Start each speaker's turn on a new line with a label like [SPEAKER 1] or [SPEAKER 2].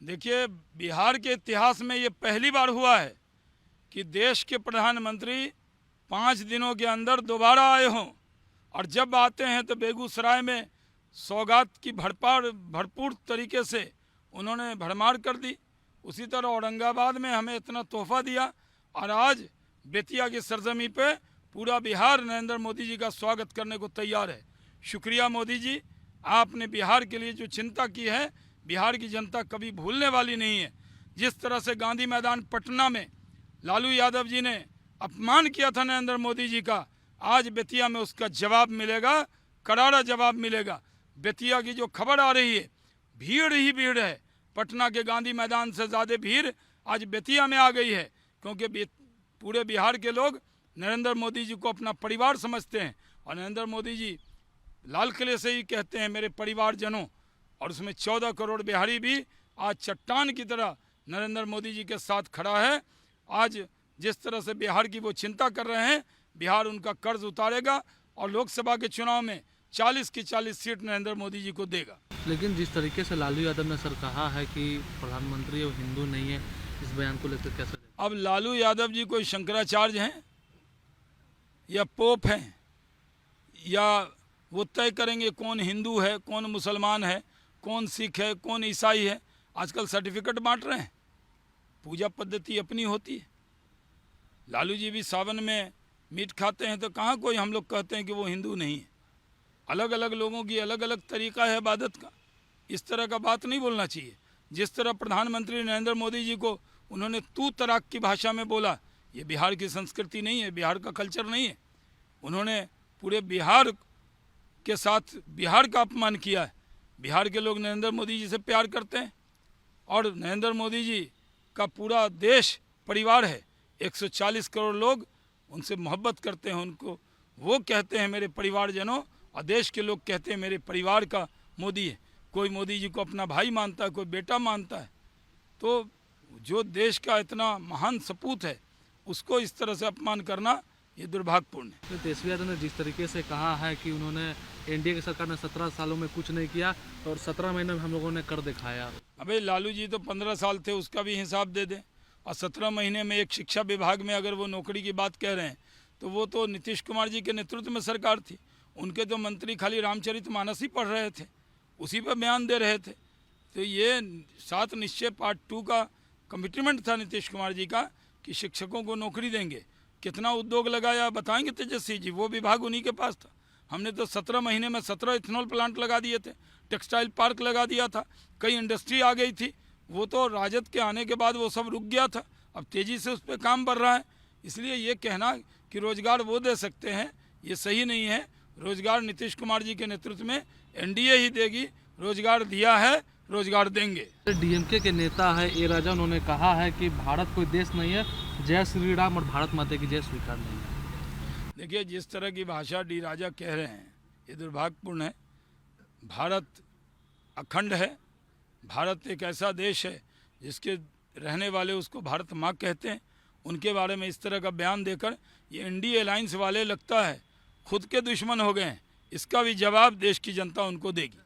[SPEAKER 1] देखिए, बिहार के इतिहास में ये पहली बार हुआ है कि देश के प्रधानमंत्री 5 दिनों के अंदर दोबारा आए हों, और जब आते हैं तो बेगूसराय में सौगात की भरपूर तरीके से उन्होंने भरमार कर दी। उसी तरह औरंगाबाद में हमें इतना तोहफा दिया, और आज बेतिया की सरजमी पे पूरा बिहार नरेंद्र मोदी जी का स्वागत करने को तैयार है। शुक्रिया मोदी जी, आपने बिहार के लिए जो चिंता की है, बिहार की जनता कभी भूलने वाली नहीं है। जिस तरह से गांधी मैदान पटना में लालू यादव जी ने अपमान किया था नरेंद्र मोदी जी का, आज बेतिया में उसका जवाब मिलेगा, करारा जवाब मिलेगा। बेतिया की जो खबर आ रही है, भीड़ ही भीड़ है। पटना के गांधी मैदान से ज़्यादा भीड़ आज बेतिया में आ गई है, क्योंकि पूरे बिहार के लोग नरेंद्र मोदी जी को अपना परिवार समझते हैं, और नरेंद्र मोदी जी लाल किले से ही कहते हैं मेरे परिवारजनों, और उसमें 14 करोड़ बिहारी भी आज चट्टान की तरह नरेंद्र मोदी जी के साथ खड़ा है। आज जिस तरह से बिहार की वो चिंता कर रहे हैं, बिहार उनका कर्ज उतारेगा और लोकसभा के चुनाव में 40 की 40 सीट नरेंद्र मोदी जी को देगा।
[SPEAKER 2] लेकिन जिस तरीके से लालू यादव ने सर कहा है कि प्रधानमंत्री वो हिंदू नहीं है, इस बयान को लेकर कैसे?
[SPEAKER 1] अब लालू यादव जी कोई शंकराचार्य हैं या पोप हैं, या वो तय करेंगे कौन हिंदू है, कौन मुसलमान है, कौन सिख है, कौन ईसाई है? आजकल सर्टिफिकेट बांट रहे हैं, पूजा पद्धति अपनी होती है। लालू जी भी सावन में मीट खाते हैं, तो कहाँ कोई हम लोग कहते हैं कि वो हिंदू नहीं है। अलग अलग लोगों की अलग अलग तरीका है इबादत का, इस तरह का बात नहीं बोलना चाहिए। जिस तरह प्रधानमंत्री नरेंद्र मोदी जी को उन्होंने तू तराक की भाषा में बोला, ये बिहार की संस्कृति नहीं है, बिहार का कल्चर नहीं है। उन्होंने पूरे बिहार के साथ बिहार का अपमान किया है। बिहार के लोग नरेंद्र मोदी जी से प्यार करते हैं, और नरेंद्र मोदी जी का पूरा देश परिवार है। 140 करोड़ लोग उनसे मोहब्बत करते हैं, उनको वो कहते हैं मेरे परिवारजनों, और देश के लोग कहते हैं मेरे परिवार का मोदी है। कोई मोदी जी को अपना भाई मानता है, कोई बेटा मानता है। तो जो देश का इतना महान सपूत है, उसको इस तरह से अपमान करना ये दुर्भाग्यपूर्ण है।
[SPEAKER 2] तेजस्वी यादव ने जिस तरीके से कहा है कि उन्होंने एनडीए की सरकार ने 17 सालों में कुछ नहीं किया और 17 महीने में हम लोगों ने कर दिखाया।
[SPEAKER 1] अबे लालू जी तो 15 साल थे, उसका भी हिसाब दे दें। और 17 महीने में एक शिक्षा विभाग में अगर वो नौकरी की बात कह रहे हैं, तो वो तो नीतीश कुमार जी के नेतृत्व में सरकार थी। उनके तो मंत्री खाली रामचरितमानस ही पढ़ रहे थे, उसी पर बयान दे रहे थे। तो ये 7 निश्चय पार्ट 2 का कमिटमेंट था नीतीश कुमार जी का कि शिक्षकों को नौकरी देंगे। कितना उद्योग लगाया बताएंगे तेजस्वी जी, वो विभाग उन्हीं के पास था। हमने तो 17 महीने में 17 इथेनॉल प्लांट लगा दिए थे, टेक्सटाइल पार्क लगा दिया था, कई इंडस्ट्री आ गई थी। वो तो राजद के आने के बाद वो सब रुक गया था, अब तेज़ी से उस पर काम बढ़ रहा है। इसलिए ये कहना कि रोज़गार वो दे सकते हैं, ये सही नहीं है। रोज़गार नीतीश कुमार जी के नेतृत्व में एनडीए ही देगी। रोज़गार दिया है, रोज़गार देंगे।
[SPEAKER 2] डीएमके के नेता है ए राजा, उन्होंने कहा है कि भारत कोई देश नहीं है, जय श्री राम और भारत माता की जय स्वीकार नहीं है।
[SPEAKER 1] देखिए, जिस तरह की भाषा डी राजा कह रहे हैं, ये दुर्भाग्यपूर्ण है। भारत अखंड है, भारत एक ऐसा देश है जिसके रहने वाले उसको भारत माँ कहते हैं। उनके बारे में इस तरह का बयान देकर ये एनडीए अलायंस वाले लगता है खुद के दुश्मन हो गए हैं। इसका भी जवाब देश की जनता उनको देगी।